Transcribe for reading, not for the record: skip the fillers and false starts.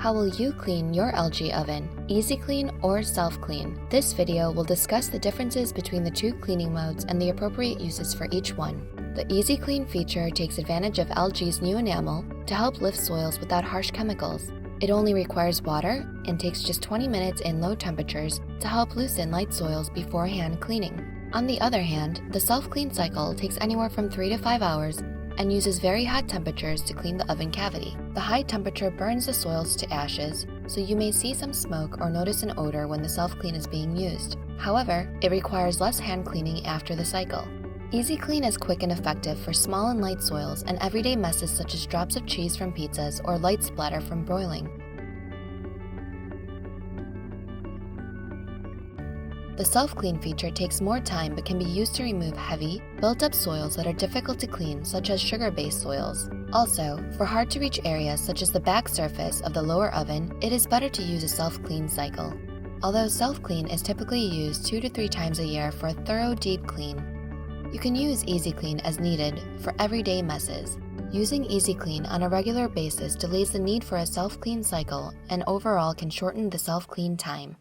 How will you clean your LG oven, EasyClean or SelfClean? This video will discuss the differences between the two cleaning modes and the appropriate uses for each one. The EasyClean feature takes advantage of LG's new enamel to help lift soils without harsh chemicals. It only requires water and takes just 20 minutes in low temperatures to help loosen light soils before hand cleaning. On the other hand, the SelfClean cycle takes anywhere from 3 to 5 hours and uses very hot temperatures to clean the oven cavity. The high temperature burns the soils to ashes, so you may see some smoke or notice an odor when the SelfClean is being used. However, it requires less hand cleaning after the cycle. EasyClean is quick and effective for small and light soils and everyday messes such as drops of cheese from pizzas or light splatter from broiling. The SelfClean feature takes more time but can be used to remove heavy, built-up soils that are difficult to clean, such as sugar-based soils. Also, for hard-to-reach areas such as the back surface of the lower oven, it is better to use a SelfClean cycle. Although SelfClean is typically used 2 to 3 times a year for a thorough deep clean, you can use EasyClean as needed for everyday messes. Using EasyClean on a regular basis delays the need for a SelfClean cycle and overall can shorten the SelfClean time.